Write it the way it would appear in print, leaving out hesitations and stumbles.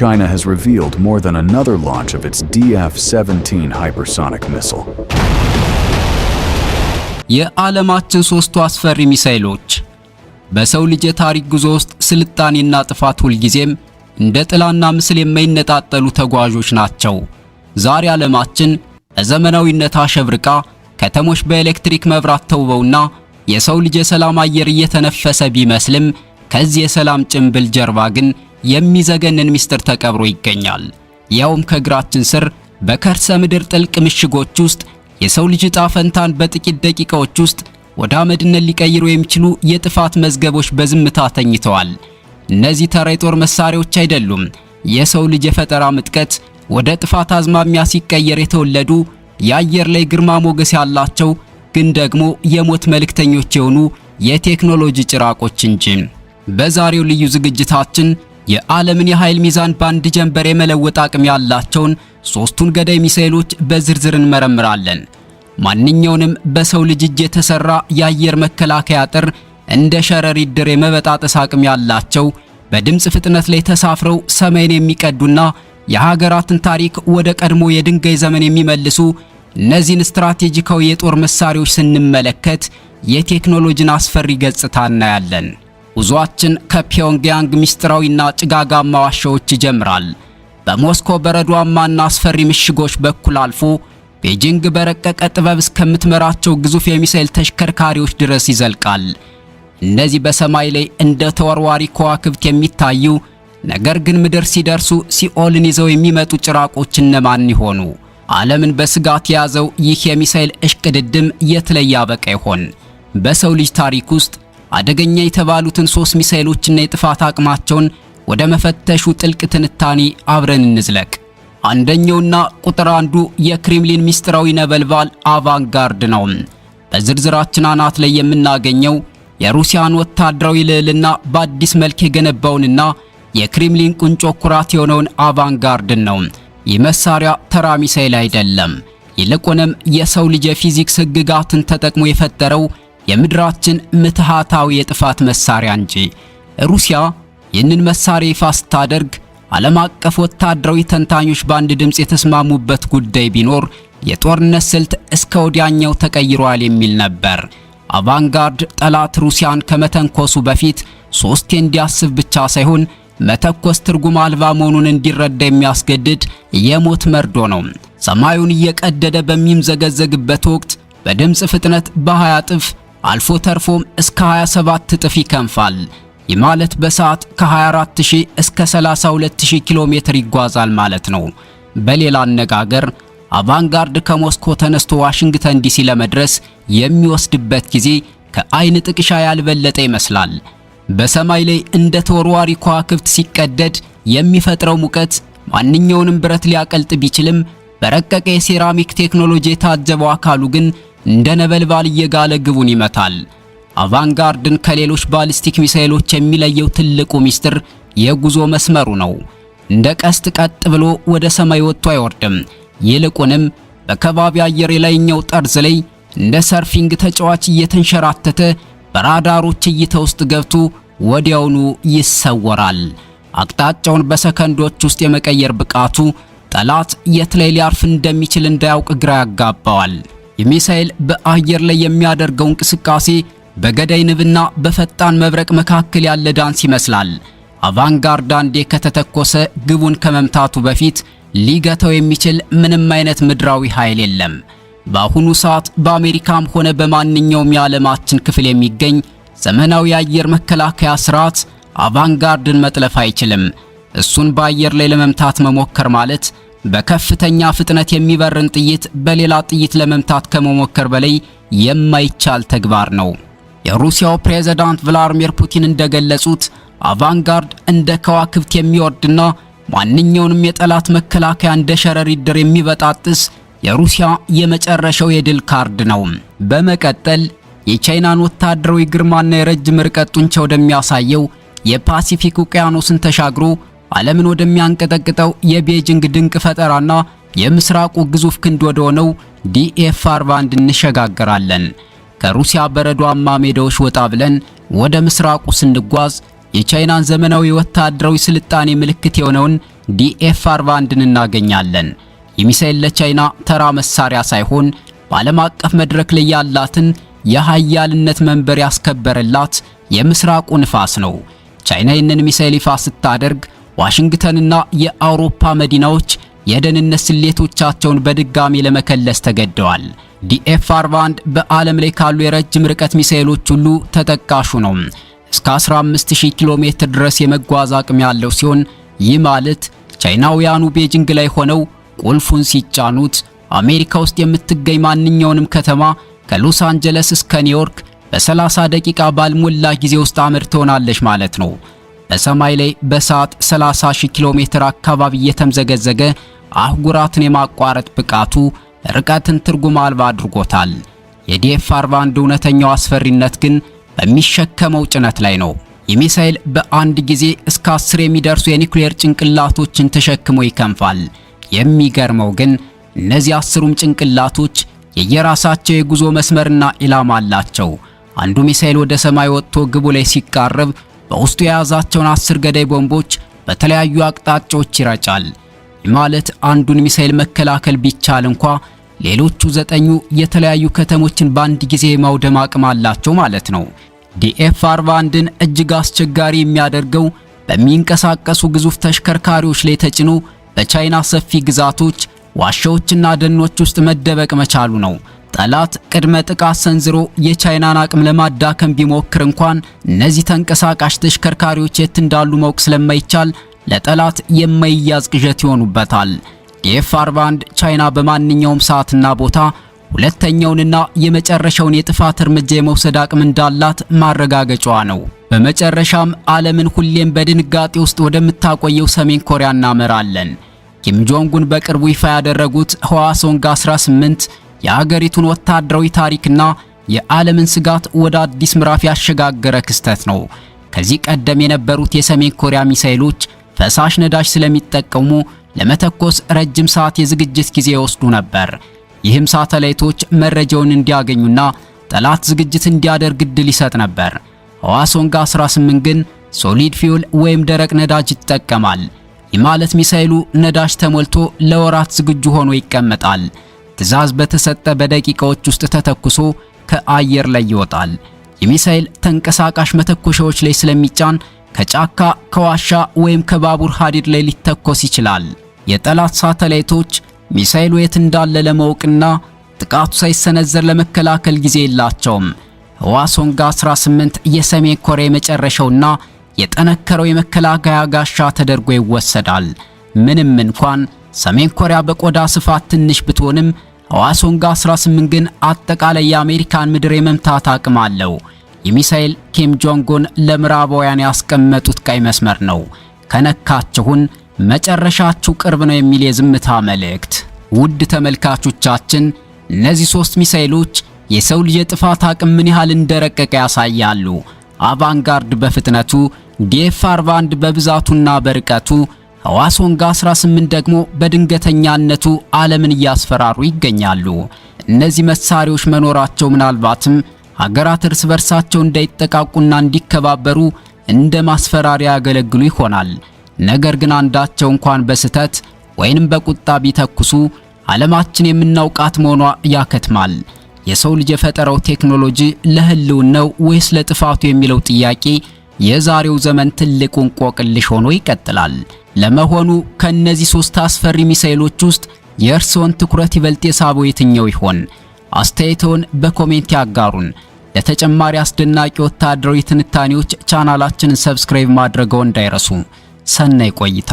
China has revealed more than another launch of its DF-17 hypersonic missile. የዓለማችን ሶስቱ አስፈሪ ሚሳኤሎች በሰው ልጅ የታሪክ ጉዞ ውስጥ ስልጣኔና ጥፋት ሁልጊዜም እንደ ጥላና ምስል የማይነጣጠሉ ተጓዦች ናቸው። ዛሬ ዓለማችን በዘመናዊነት አሸብርቃ ከተሞች በኤሌክትሪክ መብራት ተውበውና የሰው ልጅ የሰላም አየር እየተነፈሰ ቢመስልም ከዚህ የሰላም ጭንብል ጀርባ ግን የሚዘገንን ሚስጥር ተቀብሮ ይገኛል። ያውም ከእግራችን ስር በከርሰ ምድር ጥልቅ ምሽጎች ውስጥ የሰው ልጅ ዕጣ ፈንታን በጥቂት ደቂቃዎች ውስጥ ወደ አመድነት ሊቀይሩ የሚችሉ የጥፋት መዝገቦች በዝምታ ተኝተዋል። እነዚህ ተራ የጦር መሳሪያዎች አይደሉም። የሰው ልጅ የፈጠራ ምጥቀት ወደ ጥፋት አዝማሚያ ሲቀየር የተወለዱ የአየር ላይ ግርማ ሞገስ ያላቸው ግን ደግሞ የሞት መልእክተኞች የሆኑ የቴክኖሎጂ ጭራቆች እንጂ። በዛሬው ልዩ ዝግጅታችን የዓለምን የኃይል ሚዛን በአንድ ጀንበር የመለወጥ አቅም ያላቸውን ሶስቱን ገዳይ ሚሳኤሎች በዝርዝር እንመረምራለን። ማንኛውንም በሰው ልጅ እጅ የተሰራ የአየር መከላከያ አጥር እንደ ሸረሪት ድር የመበጣጠስ አቅም ያላቸው በድምጽ ፍጥነት ላይ ተሳፍረው ሰማይን የሚቀዱና የሀገራትን ታሪክ ወደ ቀድሞ የድንጋይ ዘመን የሚመልሱ እነዚህን ስትራቴጂካዊ የጦር መሳሪያዎች ስንመለከት የቴክኖሎጂን አስፈሪ ገጽታ እናያለን። ጉዟችን ከፒዮንግያንግ ሚስጥራዊና ጭጋጋማ ዋሻዎች ይጀምራል። በሞስኮ በረዷማና አስፈሪ ምሽጎች በኩል አልፎ ቤጂንግ በረቀቀ ጥበብ እስከምትመራቸው ግዙፍ የሚሳኤል ተሽከርካሪዎች ድረስ ይዘልቃል። እነዚህ በሰማይ ላይ እንደ ተወርዋሪ ከዋክብት የሚታዩ ነገር ግን ምድር ሲደርሱ ሲኦልን ይዘው የሚመጡ ጭራቆች እነማን ይሆኑ? ዓለምን በስጋት የያዘው ይህ የሚሳኤል እሽቅድድም የት ላይ ያበቃ ይሆን? በሰው ልጅ ታሪክ ውስጥ አደገኛ የተባሉትን ሶስት ሚሳኤሎችና የጥፋት አቅማቸውን ወደ መፈተሹ ጥልቅ ትንታኔ አብረን እንዝለቅ። አንደኛውና ቁጥር አንዱ የክሬምሊን ሚስጥራዊ ነበልባል አቫንጋርድ ነው። በዝርዝራችን አናት ላይ የምናገኘው የሩሲያን ወታደራዊ ልዕልና በአዲስ መልክ የገነባውንና የክሬምሊን ቁንጮ ኩራት የሆነውን አቫንጋርድን ነው። ይህ መሳሪያ ተራ ሚሳኤል አይደለም። ይልቁንም የሰው ልጅ የፊዚክስ ሕግጋትን ተጠቅሞ የፈጠረው የምድራችን ምትሃታዊ የጥፋት መሳሪያ እንጂ። ሩሲያ ይህንን መሳሪያ ይፋ ስታደርግ ዓለም አቀፍ ወታደራዊ ተንታኞች በአንድ ድምፅ የተስማሙበት ጉዳይ ቢኖር የጦርነት ስልት እስከ ወዲያኛው ተቀይሯል የሚል ነበር። አቫንጋርድ ጠላት ሩሲያን ከመተንኮሱ በፊት ሶስቴ እንዲያስብ ብቻ ሳይሆን መተኮስ ትርጉም አልባ መሆኑን እንዲረዳ የሚያስገድድ የሞት መርዶ ነው። ሰማዩን እየቀደደ በሚምዘገዘግበት ወቅት በድምፅ ፍጥነት በ20 እጥፍ አልፎ ተርፎም እስከ 27 እጥፍ ይከንፋል። ይህ ማለት በሰዓት ከ24000 እስከ 32000 ኪሎ ሜትር ይጓዛል ማለት ነው። በሌላ አነጋገር አቫንጋርድ ከሞስኮ ተነስቶ ዋሽንግተን ዲሲ ለመድረስ የሚወስድበት ጊዜ ከአይን ጥቅሻ ያልበለጠ ይመስላል። በሰማይ ላይ እንደ ተወርዋሪ ከዋክብት ሲቀደድ የሚፈጥረው ሙቀት ማንኛውንም ብረት ሊያቀልጥ ቢችልም በረቀቀ የሴራሚክ ቴክኖሎጂ የታጀበው አካሉ ግን እንደ ነበልባል እየጋለ ግቡን ይመታል። አቫንጋርድን ከሌሎች ባሊስቲክ ሚሳኤሎች የሚለየው ትልቁ ሚስጥር የጉዞ መስመሩ ነው። እንደ ቀስት ቀጥ ብሎ ወደ ሰማይ ወጥቶ አይወርድም። ይልቁንም በከባቢ አየር የላይኛው ጠርዝ ላይ እንደ ሰርፊንግ ተጫዋች እየተንሸራተተ በራዳሮች እይታ ውስጥ ገብቶ ወዲያውኑ ይሰወራል። አቅጣጫውን በሰከንዶች ውስጥ የመቀየር ብቃቱ ጠላት የት ላይ ሊያርፍ እንደሚችል እንዳያውቅ ግራ ያጋባዋል። የሚሳኤል በአየር ላይ የሚያደርገው እንቅስቃሴ በገዳይ ንብና በፈጣን መብረቅ መካከል ያለ ዳንስ ይመስላል። አቫንጋርድ አንዴ ከተተኮሰ ግቡን ከመምታቱ በፊት ሊገታው የሚችል ምንም አይነት ምድራዊ ኃይል የለም። በአሁኑ ሰዓት በአሜሪካም ሆነ በማንኛውም የዓለማችን ክፍል የሚገኝ ዘመናዊ የአየር መከላከያ ስርዓት አቫንጋርድን መጥለፍ አይችልም። እሱን በአየር ላይ ለመምታት መሞከር ማለት በከፍተኛ ፍጥነት የሚበርን ጥይት በሌላ ጥይት ለመምታት ከመሞከር በላይ የማይቻል ተግባር ነው። የሩሲያው ፕሬዝዳንት ቭላድሚር ፑቲን እንደገለጹት አቫንጋርድ እንደ ከዋክብት የሚወርድና ማንኛውንም የጠላት መከላከያ እንደ ሸረሪት ድር የሚበጣጥስ የሩሲያ የመጨረሻው የድል ካርድ ነው። በመቀጠል የቻይናን ወታደራዊ ግርማና የረጅም ርቀት ጡንቻ ወደሚያሳየው የፓሲፊክ ውቅያኖስን ተሻግሮ ዓለምን ወደሚያንቀጠቅጠው የቤጂንግ ድንቅ ፈጠራና የምስራቁ ግዙፍ ክንድ ወደ ሆነው DF-41 እንሸጋገራለን። ከሩሲያ በረዷማ ሜዳዎች ወጣ ብለን ወደ ምስራቁ ስንጓዝ የቻይናን ዘመናዊ ወታደራዊ ስልጣኔ ምልክት የሆነውን DF-41ን እናገኛለን። ይህ ሚሳኤል ለቻይና ተራ መሳሪያ ሳይሆን በዓለም አቀፍ መድረክ ላይ ያላትን የኃያልነት መንበር ያስከበረላት የምስራቁ ንፋስ ነው። ቻይና ይህንን ሚሳኤል ይፋ ስታደርግ ዋሽንግተንና የአውሮፓ መዲናዎች የደህንነት ስሌቶቻቸውን በድጋሚ ለመከለስ ተገደዋል። DF-41 በዓለም ላይ ካሉ የረጅም ርቀት ሚሳኤሎች ሁሉ ተጠቃሹ ነው። እስከ 15000 ኪሎ ሜትር ድረስ የመጓዝ አቅም ያለው ሲሆን ይህ ማለት ቻይናውያኑ ቤጂንግ ላይ ሆነው ቁልፉን ሲጫኑት አሜሪካ ውስጥ የምትገኝ ማንኛውንም ከተማ ከሎስ አንጀለስ እስከ ኒውዮርክ በ30 ደቂቃ ባልሞላ ጊዜ ውስጥ አመድ ትሆናለች ማለት ነው። በሰማይ ላይ በሰዓት 30000 ኪሎ ሜትር አካባቢ እየተምዘገዘገ አህጉራትን የማቋረጥ ብቃቱ ርቀትን ትርጉም አልባ አድርጎታል። የDF-41 እውነተኛው አስፈሪነት ግን በሚሸከመው ጭነት ላይ ነው። የሚሳኤል በአንድ ጊዜ እስከ 10 የሚደርሱ የኒውክሌር ጭንቅላቶችን ተሸክሞ ይከንፋል። የሚገርመው ግን እነዚህ 10ሩም ጭንቅላቶች የየራሳቸው የጉዞ መስመርና ኢላማ አላቸው። አንዱ ሚሳኤል ወደ ሰማይ ወጥቶ ግቡ ላይ ሲቃረብ በውስጡ የያዛቸውን 10 ገዳይ ቦምቦች በተለያዩ አቅጣጫዎች ይረጫል። ማለት አንዱን ሚሳኤል መከላከል ቢቻል እንኳ ሌሎቹ 9 የተለያዩ ከተሞችን በአንድ ጊዜ ማውደም አቅም አላቸው ማለት ነው። DF-41ን እጅግ አስቸጋሪ የሚያደርገው በሚንቀሳቀሱ ግዙፍ ተሽከርካሪዎች ላይ ተጭኖ በቻይና ሰፊ ግዛቶች ዋሻዎችና ደኖች ውስጥ መደበቅ መቻሉ ነው። ጠላት ቅድመ ጥቃት ሰንዝሮ የቻይናን አቅም ለማዳከም ቢሞክር እንኳን እነዚህ ተንቀሳቃሽ ተሽከርካሪዎች የት እንዳሉ ማወቅ ስለማይቻል ለጠላት የማይያዝ ቅዠት ይሆኑበታል። DF-41 ቻይና በማንኛውም ሰዓትና ቦታ ሁለተኛውንና የመጨረሻውን የጥፋት እርምጃ የመውሰድ አቅም እንዳላት ማረጋገጫዋ ነው። በመጨረሻም ዓለምን ሁሌም በድንጋጤ ውስጥ ወደምታቆየው ሰሜን ኮሪያ እናመራለን። ኪም ጆንጉን በቅርቡ ይፋ ያደረጉት ህዋሶንግ 18 የሀገሪቱን ወታደራዊ ታሪክና የዓለምን ስጋት ወደ አዲስ ምዕራፍ ያሸጋገረ ክስተት ነው። ከዚህ ቀደም የነበሩት የሰሜን ኮሪያ ሚሳኤሎች ፈሳሽ ነዳጅ ስለሚጠቀሙ ለመተኮስ ረጅም ሰዓት የዝግጅት ጊዜ ይወስዱ ነበር። ይህም ሳተላይቶች መረጃውን እንዲያገኙና ጠላት ዝግጅት እንዲያደርግ እድል ይሰጥ ነበር። ህዋሶንግ 18 ግን ሶሊድ ፊውል ወይም ደረቅ ነዳጅ ይጠቀማል። ይህ ማለት ሚሳኤሉ ነዳጅ ተሞልቶ ለወራት ዝግጁ ሆኖ ይቀመጣል። ትዕዛዝ በተሰጠ በደቂቃዎች ውስጥ ተተኩሶ ከአየር ላይ ይወጣል። የሚሳኤል ተንቀሳቃሽ መተኮሻዎች ላይ ስለሚጫን ከጫካ ከዋሻ ወይም ከባቡር ሐዲድ ላይ ሊተኮስ ይችላል። የጠላት ሳተላይቶች ሚሳኤሉ የት እንዳለ ለማወቅና ጥቃቱ ሳይሰነዘር ለመከላከል ጊዜ የላቸውም። ህዋሶንግ 18 የሰሜን ኮሪያ የመጨረሻውና የጠነከረው የመከላከያ ጋሻ ተደርጎ ይወሰዳል። ምንም እንኳን ሰሜን ኮሪያ በቆዳ ስፋት ትንሽ ብትሆንም ህዋሶንግ 18 ግን አጠቃላይ የአሜሪካን ምድር የመምታት አቅም አለው። የሚሳኤል ኪም ጆንጉን ለምዕራባውያን ያስቀመጡት ቀይ መስመር ነው። ከነካችሁን መጨረሻችሁ ቅርብ ነው የሚል የዝምታ መልእክት። ውድ ተመልካቾቻችን እነዚህ 3 ሚሳኤሎች የሰው ልጅ የጥፋት አቅም ምን ያህል እንደረቀቀ ያሳያሉ። አቫንጋርድ በፍጥነቱ፣ DF-41 በብዛቱና በርቀቱ፣ ህዋሶንግ 18 ደግሞ በድንገተኛነቱ ዓለምን እያስፈራሩ ይገኛሉ። እነዚህ መሳሪያዎች መኖራቸው ምናልባትም ሀገራት እርስ በርሳቸው እንዳይጠቃቁና እንዲከባበሩ እንደ ማስፈራሪያ ያገለግሉ ይሆናል። ነገር ግን አንዳቸው እንኳን በስተት ወይንም በቁጣ ቢተኩሱ ዓለማችን የምናውቃት መሆኗ ያከትማል። የሰው ልጅ የፈጠረው ቴክኖሎጂ ለህልውናው ወይስ ለጥፋቱ የሚለው ጥያቄ የዛሬው ዘመን ትልቁ እንቆቅልሽ ሆኖ ይቀጥላል። ለመሆኑ ከነዚህ 3 አስፈሪ ሚሳኤሎች ውስጥ የእርስዎን ትኩረት ይበልጥ የሳበው የትኛው ይሆን? አስተያየቶን በኮሜንት ያጋሩን። ለተጨማሪ አስደናቂ ወታደራዊ ትንታኔዎች ቻናላችንን ሰብስክራይብ ማድረግዎን እንዳይረሱ። ሰናይ ቆይታ።